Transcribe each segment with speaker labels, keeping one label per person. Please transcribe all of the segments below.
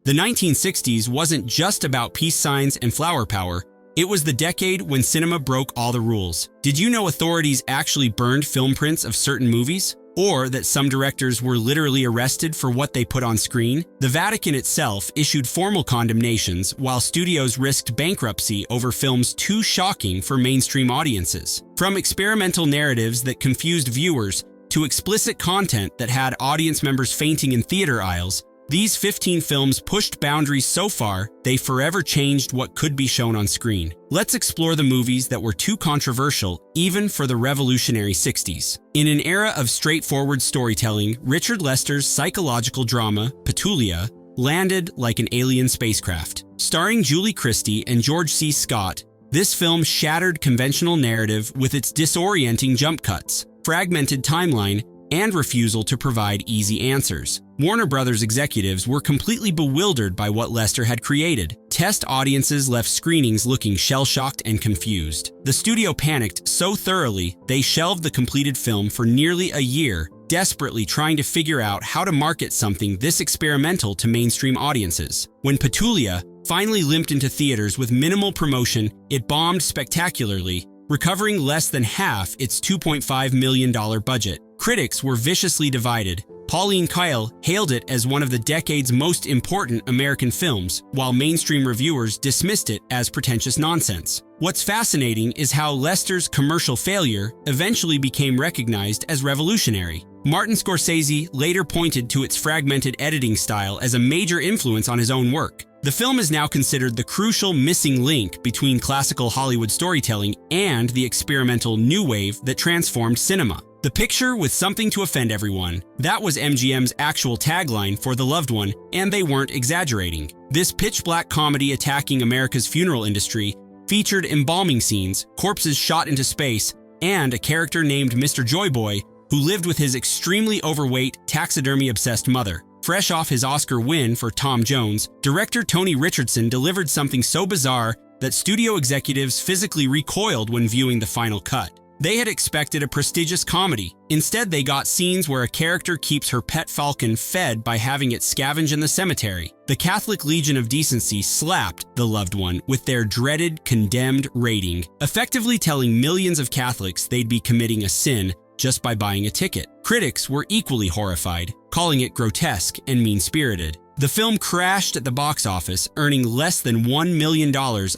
Speaker 1: The 1960s wasn't just about peace signs and flower power. It was the decade when cinema broke all the rules. Did you know authorities actually burned film prints of certain movies? Or that some directors were literally arrested for what they put on screen? The Vatican itself issued formal condemnations, while studios risked bankruptcy over films too shocking for mainstream audiences. From experimental narratives that confused viewers to explicit content that had audience members fainting in theater aisles, these 15 films pushed boundaries so far, they forever changed what could be shown on screen. Let's explore the movies that were too controversial, even for the revolutionary 60s. In an era of straightforward storytelling, Richard Lester's psychological drama, Petulia, landed like an alien spacecraft. Starring Julie Christie and George C. Scott, this film shattered conventional narrative with its disorienting jump cuts, fragmented timeline, and refusal to provide easy answers. Warner Brothers executives were completely bewildered by what Lester had created. Test audiences left screenings looking shell-shocked and confused. The studio panicked so thoroughly, they shelved the completed film for nearly a year, desperately trying to figure out how to market something this experimental to mainstream audiences. When Petulia finally limped into theaters with minimal promotion, it bombed spectacularly, recovering less than half its $2.5 million budget. Critics were viciously divided. Pauline Kael hailed it as one of the decade's most important American films, while mainstream reviewers dismissed it as pretentious nonsense. What's fascinating is how Lester's commercial failure eventually became recognized as revolutionary. Martin Scorsese later pointed to its fragmented editing style as a major influence on his own work. The film is now considered the crucial missing link between classical Hollywood storytelling and the experimental new wave that transformed cinema. The picture with something to offend everyone. That was MGM's actual tagline for The Loved One, and they weren't exaggerating. This pitch-black comedy attacking America's funeral industry featured embalming scenes, corpses shot into space, and a character named Mr. Joyboy who lived with his extremely overweight, taxidermy-obsessed mother. Fresh off his Oscar win for Tom Jones, director Tony Richardson delivered something so bizarre that studio executives physically recoiled when viewing the final cut. They had expected a prestigious comedy. Instead, they got scenes where a character keeps her pet falcon fed by having it scavenge in the cemetery. The Catholic Legion of Decency slapped The Loved One with their dreaded condemned rating, effectively telling millions of Catholics they'd be committing a sin just by buying a ticket. Critics were equally horrified, calling it grotesque and mean-spirited. The film crashed at the box office, earning less than $1 million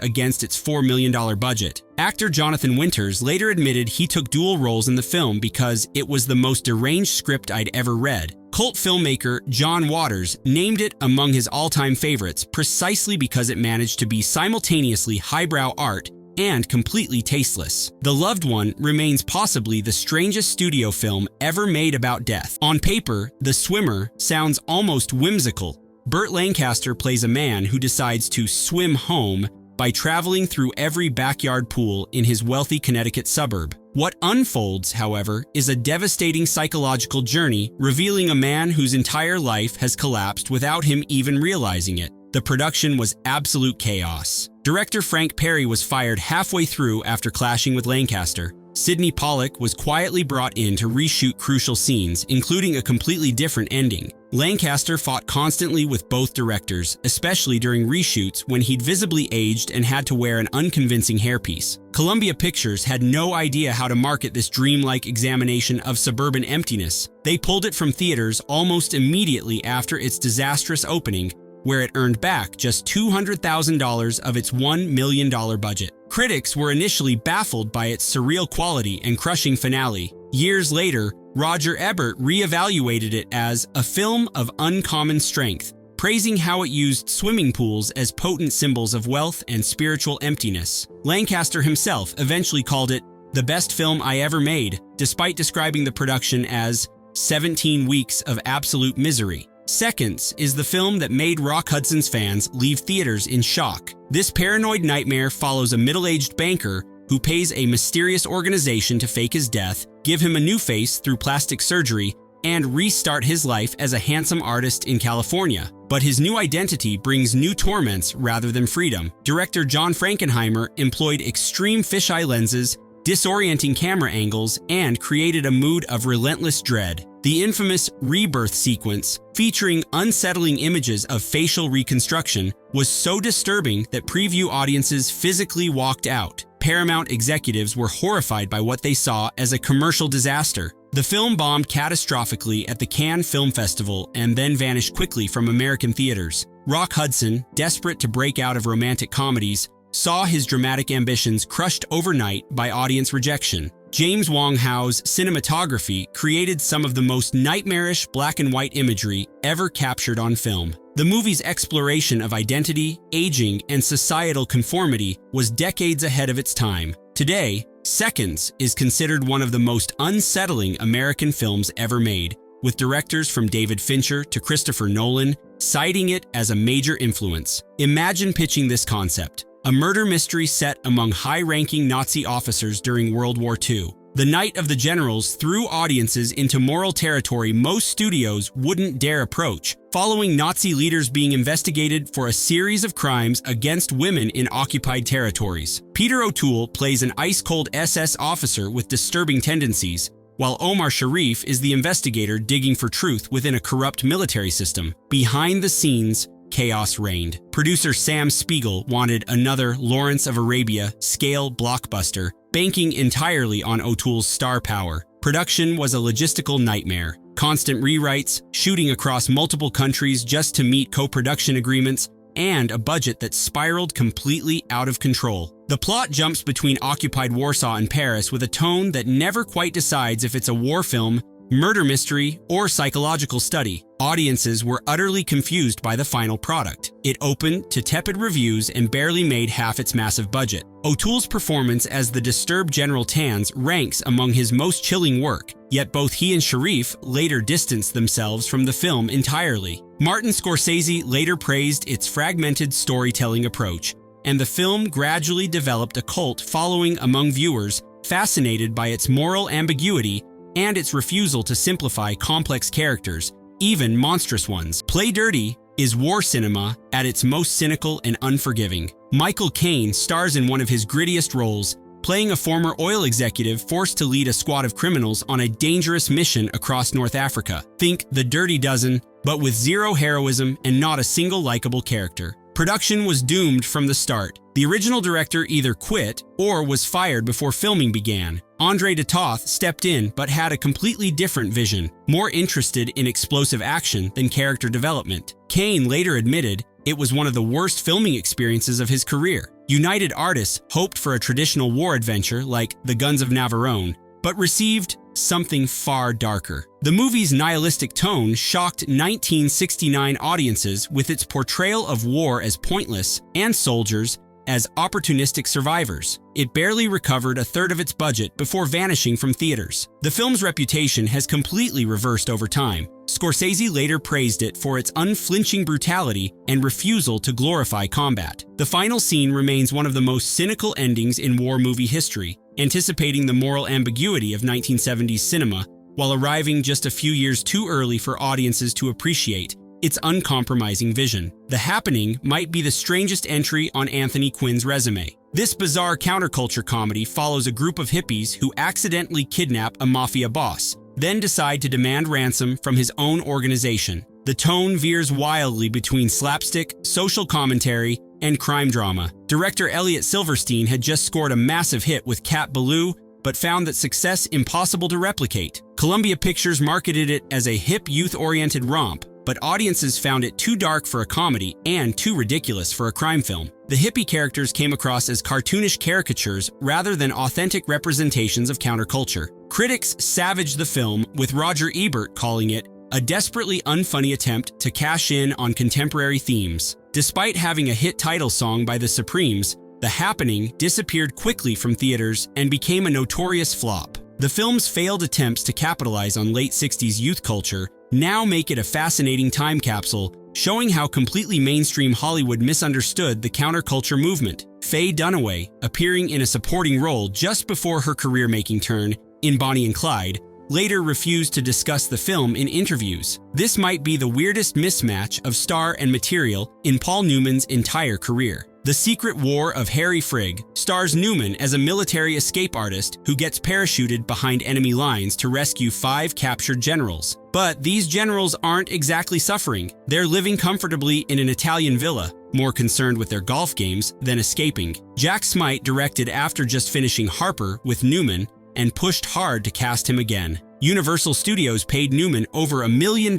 Speaker 1: against its $4 million budget. Actor Jonathan Winters later admitted he took dual roles in the film because it was the most deranged script I'd ever read. Cult filmmaker John Waters named it among his all-time favorites precisely because it managed to be simultaneously highbrow art and completely tasteless. The Loved One remains possibly the strangest studio film ever made about death. On paper, The Swimmer sounds almost whimsical. Burt Lancaster plays a man who decides to swim home by traveling through every backyard pool in his wealthy Connecticut suburb. What unfolds, however, is a devastating psychological journey revealing a man whose entire life has collapsed without him even realizing it. The production was absolute chaos. Director Frank Perry was fired halfway through after clashing with Lancaster. Sidney Pollack was quietly brought in to reshoot crucial scenes, including a completely different ending. Lancaster fought constantly with both directors, especially during reshoots when he'd visibly aged and had to wear an unconvincing hairpiece. Columbia Pictures had no idea how to market this dreamlike examination of suburban emptiness. They pulled it from theaters almost immediately after its disastrous opening, where it earned back just $200,000 of its $1 million budget. Critics were initially baffled by its surreal quality and crushing finale. Years later, Roger Ebert re-evaluated it as a film of uncommon strength, praising how it used swimming pools as potent symbols of wealth and spiritual emptiness. Lancaster himself eventually called it the best film I ever made, despite describing the production as 17 weeks of absolute misery. Seconds is the film that made Rock Hudson's fans leave theaters in shock. This paranoid nightmare follows a middle-aged banker who pays a mysterious organization to fake his death, give him a new face through plastic surgery, and restart his life as a handsome artist in California. But his new identity brings new torments rather than freedom. Director John Frankenheimer employed extreme fisheye lenses, disorienting camera angles, and created a mood of relentless dread. The infamous rebirth sequence, featuring unsettling images of facial reconstruction, was so disturbing that preview audiences physically walked out. Paramount executives were horrified by what they saw as a commercial disaster. The film bombed catastrophically at the Cannes Film Festival and then vanished quickly from American theaters. Rock Hudson, desperate to break out of romantic comedies, saw his dramatic ambitions crushed overnight by audience rejection. James Wong Howe's cinematography created some of the most nightmarish black and white imagery ever captured on film. The movie's exploration of identity, aging, and societal conformity was decades ahead of its time. Today, Seconds is considered one of the most unsettling American films ever made, with directors from David Fincher to Christopher Nolan citing it as a major influence. Imagine pitching this concept: a murder mystery set among high-ranking Nazi officers during World War II. The Night of the Generals threw audiences into moral territory most studios wouldn't dare approach, following Nazi leaders being investigated for a series of crimes against women in occupied territories. Peter O'Toole plays an ice-cold SS officer with disturbing tendencies, while Omar Sharif is the investigator digging for truth within a corrupt military system. Behind the scenes, chaos reigned. Producer Sam Spiegel wanted another Lawrence of Arabia scale blockbuster, banking entirely on O'Toole's star power. Production was a logistical nightmare. Constant rewrites, shooting across multiple countries just to meet co-production agreements, and a budget that spiraled completely out of control. The plot jumps between occupied Warsaw and Paris with a tone that never quite decides if it's a war film, murder mystery, or psychological study. Audiences were utterly confused by the final product. It opened to tepid reviews and barely made half its massive budget. O'Toole's performance as the disturbed General Tanz ranks among his most chilling work, yet both he and Sharif later distanced themselves from the film entirely. Martin Scorsese later praised its fragmented storytelling approach, and the film gradually developed a cult following among viewers fascinated by its moral ambiguity and its refusal to simplify complex characters, even monstrous ones. Play Dirty is war cinema at its most cynical and unforgiving. Michael Caine stars in one of his grittiest roles, playing a former oil executive forced to lead a squad of criminals on a dangerous mission across North Africa. Think The Dirty Dozen, but with zero heroism and not a single likable character. Production was doomed from the start. The original director either quit or was fired before filming began. Andre de Toth stepped in but had a completely different vision, more interested in explosive action than character development. Caine later admitted it was one of the worst filming experiences of his career. United Artists hoped for a traditional war adventure like The Guns of Navarone, but received something far darker. The movie's nihilistic tone shocked 1969 audiences with its portrayal of war as pointless and soldiers as opportunistic survivors. It barely recovered a third of its budget before vanishing from theaters. The film's reputation has completely reversed over time. Scorsese later praised it for its unflinching brutality and refusal to glorify combat. The final scene remains one of the most cynical endings in war movie history, anticipating the moral ambiguity of 1970s cinema, while arriving just a few years too early for audiences to appreciate its uncompromising vision. The Happening might be the strangest entry on Anthony Quinn's resume. This bizarre counterculture comedy follows a group of hippies who accidentally kidnap a mafia boss, then decide to demand ransom from his own organization. The tone veers wildly between slapstick, social commentary, and crime drama. Director Elliot Silverstein had just scored a massive hit with Cat Ballou, but found that success impossible to replicate. Columbia Pictures marketed it as a hip, youth-oriented romp, but audiences found it too dark for a comedy and too ridiculous for a crime film. The hippie characters came across as cartoonish caricatures rather than authentic representations of counterculture. Critics savaged the film, with Roger Ebert calling it a desperately unfunny attempt to cash in on contemporary themes. Despite having a hit title song by the Supremes, The Happening disappeared quickly from theaters and became a notorious flop. The film's failed attempts to capitalize on late 60s youth culture now make it a fascinating time capsule, showing how completely mainstream Hollywood misunderstood the counterculture movement. Faye Dunaway, appearing in a supporting role just before her career-making turn in Bonnie and Clyde, later refused to discuss the film in interviews. This might be the weirdest mismatch of star and material in Paul Newman's entire career. The Secret War of Harry Frigg stars Newman as a military escape artist who gets parachuted behind enemy lines to rescue 5 captured generals. But these generals aren't exactly suffering. They're living comfortably in an Italian villa, more concerned with their golf games than escaping. Jack Smite directed after just finishing Harper with Newman and pushed hard to cast him again. Universal Studios paid Newman over $1 million,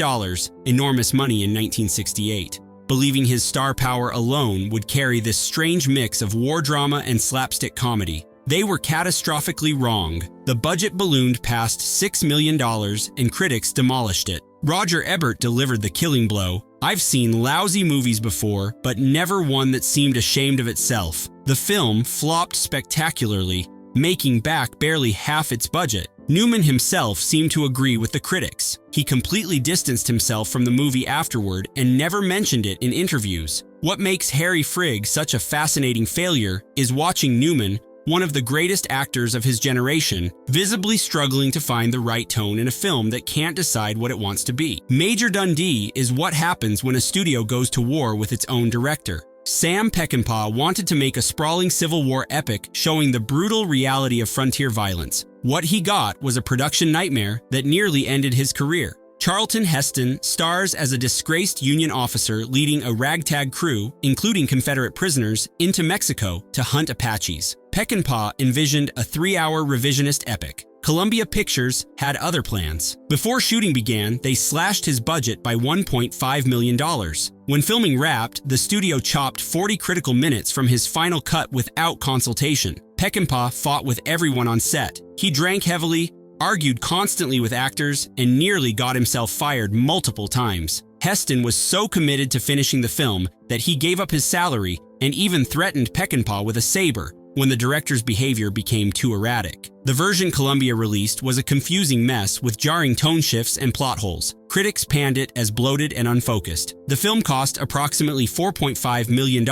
Speaker 1: enormous money in 1968, believing his star power alone would carry this strange mix of war drama and slapstick comedy. They were catastrophically wrong. The budget ballooned past $6 million and critics demolished it. Roger Ebert delivered the killing blow. "I've seen lousy movies before, but never one that seemed ashamed of itself." The film flopped spectacularly, making back barely half its budget. Newman himself seemed to agree with the critics. He completely distanced himself from the movie afterward and never mentioned it in interviews. What makes Harry Frigg such a fascinating failure is watching Newman, one of the greatest actors of his generation, visibly struggling to find the right tone in a film that can't decide what it wants to be. Major Dundee is what happens when a studio goes to war with its own director. Sam Peckinpah wanted to make a sprawling Civil War epic showing the brutal reality of frontier violence. What he got was a production nightmare that nearly ended his career. Charlton Heston stars as a disgraced Union officer leading a ragtag crew, including Confederate prisoners, into Mexico to hunt Apaches. Peckinpah envisioned a 3-hour revisionist epic. Columbia Pictures had other plans. Before shooting began, they slashed his budget by $1.5 million. When filming wrapped, the studio chopped 40 critical minutes from his final cut without consultation. Peckinpah fought with everyone on set. He drank heavily, argued constantly with actors, and nearly got himself fired multiple times. Heston was so committed to finishing the film that he gave up his salary and even threatened Peckinpah with a saber when the director's behavior became too erratic. The version Columbia released was a confusing mess with jarring tone shifts and plot holes. Critics panned it as bloated and unfocused. The film cost approximately $4.5 million,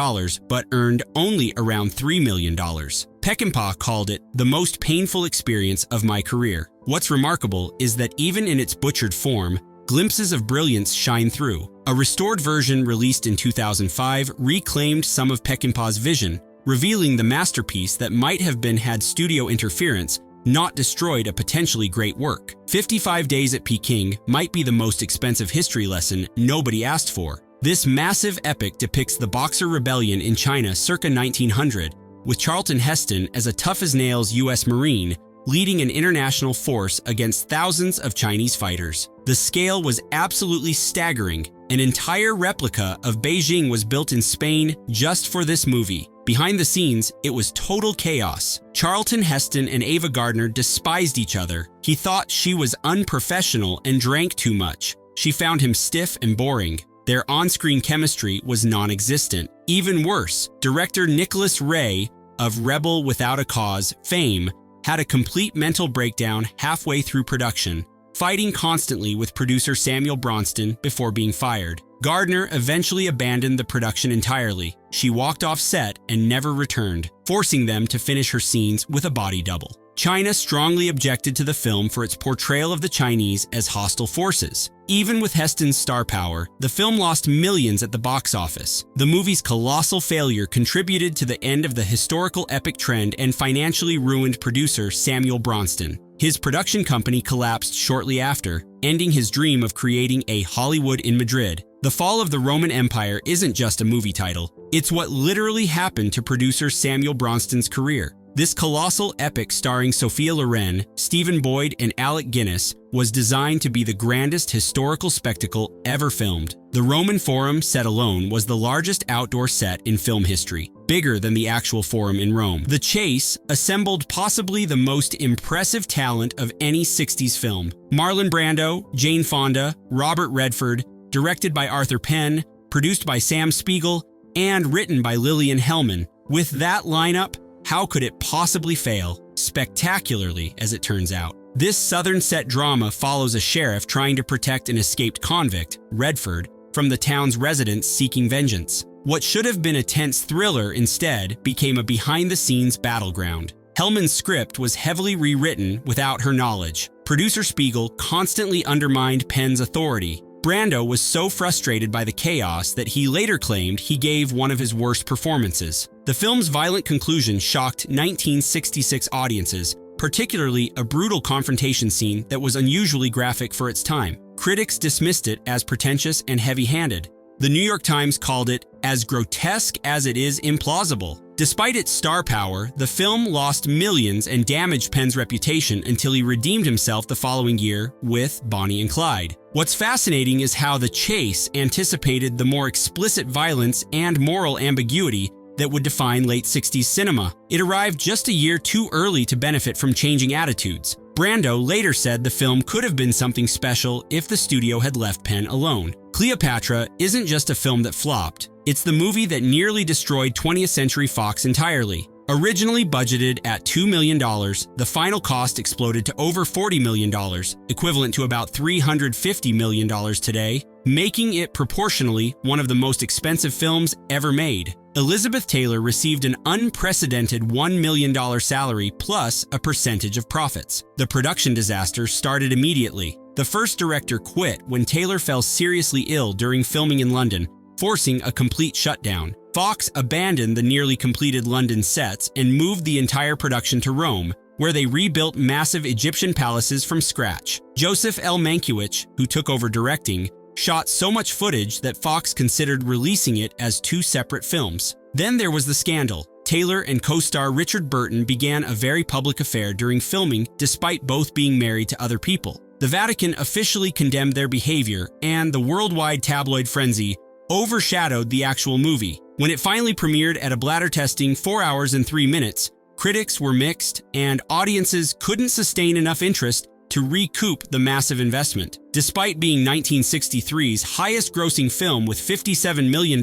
Speaker 1: but earned only around $3 million. Peckinpah called it the most painful experience of my career. What's remarkable is that even in its butchered form, glimpses of brilliance shine through. A restored version released in 2005 reclaimed some of Peckinpah's vision, revealing the masterpiece that might have been had studio interference not destroyed a potentially great work. 55 Days at Peking might be the most expensive history lesson nobody asked for. This massive epic depicts the Boxer Rebellion in China circa 1900, with Charlton Heston as a tough-as-nails U.S. Marine leading an international force against thousands of Chinese fighters. The scale was absolutely staggering. An entire replica of Beijing was built in Spain just for this movie. Behind the scenes, it was total chaos. Charlton Heston and Ava Gardner despised each other. He thought she was unprofessional and drank too much. She found him stiff and boring. Their on-screen chemistry was non-existent. Even worse, director Nicholas Ray of Rebel Without a Cause fame had a complete mental breakdown halfway through production, fighting constantly with producer Samuel Bronston before being fired. Gardner eventually abandoned the production entirely. She walked off set and never returned, forcing them to finish her scenes with a body double. China strongly objected to the film for its portrayal of the Chinese as hostile forces. Even with Heston's star power, the film lost millions at the box office. The movie's colossal failure contributed to the end of the historical epic trend and financially ruined producer Samuel Bronston. His production company collapsed shortly after, ending his dream of creating a Hollywood in Madrid. The Fall of the Roman Empire isn't just a movie title. It's what literally happened to producer Samuel Bronston's career. This colossal epic starring Sophia Loren, Stephen Boyd, and Alec Guinness was designed to be the grandest historical spectacle ever filmed. The Roman Forum set alone was the largest outdoor set in film history, bigger than the actual Forum in Rome. The Chase assembled possibly the most impressive talent of any 60s film. Marlon Brando, Jane Fonda, Robert Redford, directed by Arthur Penn, produced by Sam Spiegel, and written by Lillian Hellman. With that lineup, how could it possibly fail? Spectacularly, as it turns out. This southern set drama follows a sheriff trying to protect an escaped convict, Redford, from the town's residents seeking vengeance. What should have been a tense thriller instead became a behind-the-scenes battleground. Hellman's script was heavily rewritten without her knowledge. Producer Spiegel constantly undermined Penn's authority, Brando was so frustrated by the chaos that he later claimed he gave one of his worst performances. The film's violent conclusion shocked 1966 audiences, particularly a brutal confrontation scene that was unusually graphic for its time. Critics dismissed it as pretentious and heavy-handed. The New York Times called it as grotesque as it is implausible. Despite its star power, the film lost millions and damaged Penn's reputation until he redeemed himself the following year with Bonnie and Clyde. What's fascinating is how The Chase anticipated the more explicit violence and moral ambiguity that would define late 60s cinema. It arrived just a year too early to benefit from changing attitudes. Brando later said the film could have been something special if the studio had left Penn alone. Cleopatra isn't just a film that flopped. It's the movie that nearly destroyed 20th Century Fox entirely. Originally budgeted at $2 million, the final cost exploded to over $40 million, equivalent to about $350 million today, making it proportionally one of the most expensive films ever made. Elizabeth Taylor received an unprecedented $1 million salary plus a percentage of profits. The production disaster started immediately. The first director quit when Taylor fell seriously ill during filming in London, forcing a complete shutdown. Fox abandoned the nearly completed London sets and moved the entire production to Rome, where they rebuilt massive Egyptian palaces from scratch. Joseph L. Mankiewicz, who took over directing, shot so much footage that Fox considered releasing it as two separate films. Then there was the scandal. Taylor and co-star Richard Burton began a very public affair during filming despite both being married to other people. The Vatican officially condemned their behavior, and the worldwide tabloid frenzy overshadowed the actual movie. When it finally premiered at a bladder-testing 4 hours and 3 minutes, critics were mixed, and audiences couldn't sustain enough interest to recoup the massive investment. Despite being 1963's highest-grossing film with $57 million,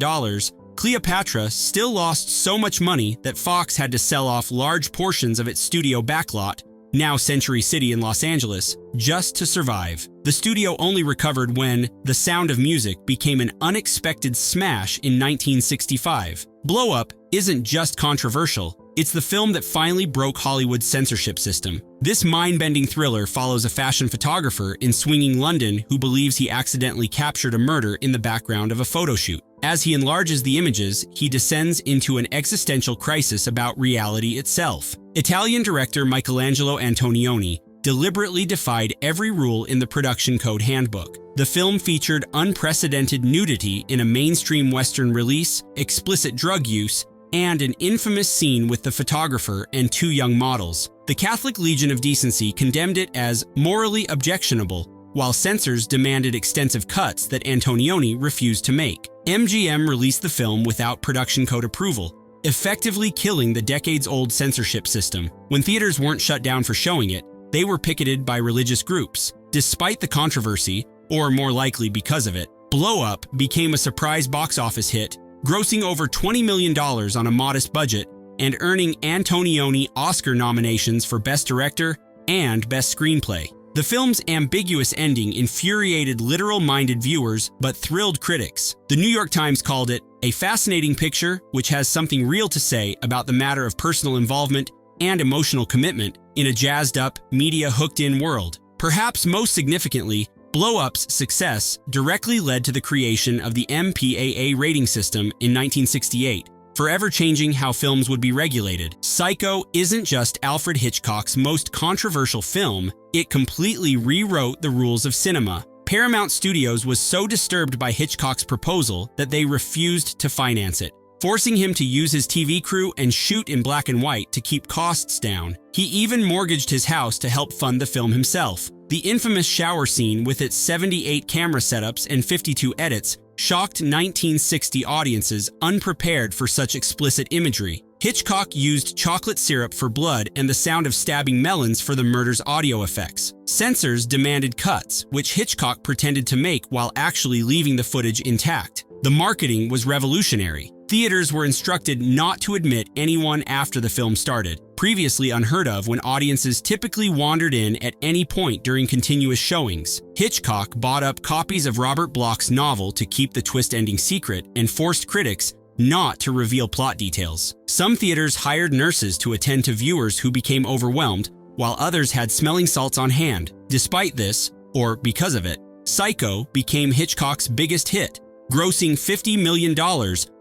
Speaker 1: Cleopatra still lost so much money that Fox had to sell off large portions of its studio backlot, now Century City in Los Angeles, just to survive. The studio only recovered when The Sound of Music became an unexpected smash in 1965. Blowup isn't just controversial, it's the film that finally broke Hollywood's censorship system. This mind-bending thriller follows a fashion photographer in swinging London who believes he accidentally captured a murder in the background of a photo shoot. As he enlarges the images, he descends into an existential crisis about reality itself. Italian director Michelangelo Antonioni deliberately defied every rule in the production code handbook. The film featured unprecedented nudity in a mainstream Western release, explicit drug use, and an infamous scene with the photographer and two young models. The Catholic Legion of Decency condemned it as morally objectionable, while censors demanded extensive cuts that Antonioni refused to make. MGM released the film without production code approval, effectively killing the decades-old censorship system. When theaters weren't shut down for showing it, they were picketed by religious groups. Despite the controversy, or more likely because of it, Blowup became a surprise box office hit, grossing over $20 million on a modest budget and earning Antonioni Oscar nominations for Best Director and Best Screenplay. The film's ambiguous ending infuriated literal-minded viewers but thrilled critics. The New York Times called it a fascinating picture which has something real to say about the matter of personal involvement and emotional commitment in a jazzed-up, media-hooked-in world. Perhaps most significantly, Blowup's success directly led to the creation of the MPAA rating system in 1968, forever changing how films would be regulated. Psycho isn't just Alfred Hitchcock's most controversial film, it completely rewrote the rules of cinema. Paramount Studios was so disturbed by Hitchcock's proposal that they refused to finance it, forcing him to use his TV crew and shoot in black and white to keep costs down. He even mortgaged his house to help fund the film himself. The infamous shower scene with its 78 camera setups and 52 edits shocked 1960 audiences unprepared for such explicit imagery. Hitchcock used chocolate syrup for blood and the sound of stabbing melons for the murder's audio effects. Censors demanded cuts, which Hitchcock pretended to make while actually leaving the footage intact. The marketing was revolutionary. Theaters were instructed not to admit anyone after the film started, previously unheard of when audiences typically wandered in at any point during continuous showings. Hitchcock bought up copies of Robert Bloch's novel to keep the twist ending secret and forced critics not to reveal plot details. Some theaters hired nurses to attend to viewers who became overwhelmed, while others had smelling salts on hand. Despite this, or because of it, Psycho became Hitchcock's biggest hit, grossing $50 million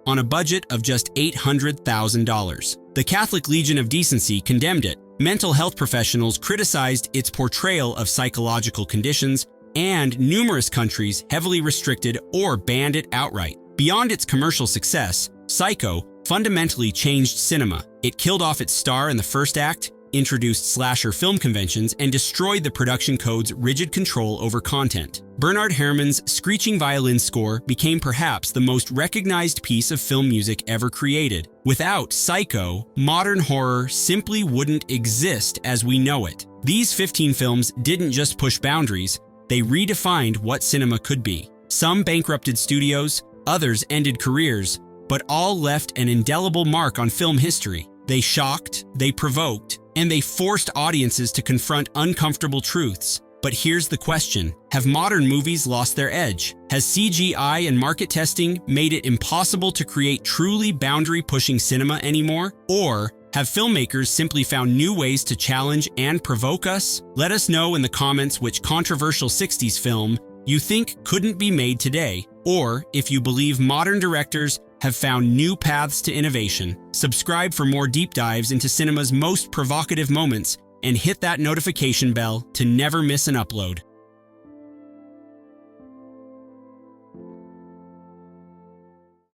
Speaker 1: on a budget of just $800,000. The Catholic Legion of Decency condemned it. Mental health professionals criticized its portrayal of psychological conditions, and numerous countries heavily restricted or banned it outright. Beyond its commercial success, Psycho fundamentally changed cinema. It killed off its star in the first act, introduced slasher film conventions, and destroyed the production code's rigid control over content. Bernard Herrmann's screeching violin score became perhaps the most recognized piece of film music ever created. Without Psycho, modern horror simply wouldn't exist as we know it. These 15 films didn't just push boundaries, they redefined what cinema could be. Some bankrupted studios, others ended careers, but all left an indelible mark on film history. They shocked, they provoked, and they forced audiences to confront uncomfortable truths. But here's the question: have modern movies lost their edge? Has CGI and market testing made it impossible to create truly boundary-pushing cinema anymore? Or have filmmakers simply found new ways to challenge and provoke us? Let us know in the comments which controversial 60s film you think couldn't be made today, or if you believe modern directors have found new paths to innovation. Subscribe for more deep dives into cinema's most provocative moments and hit that notification bell to never miss an upload.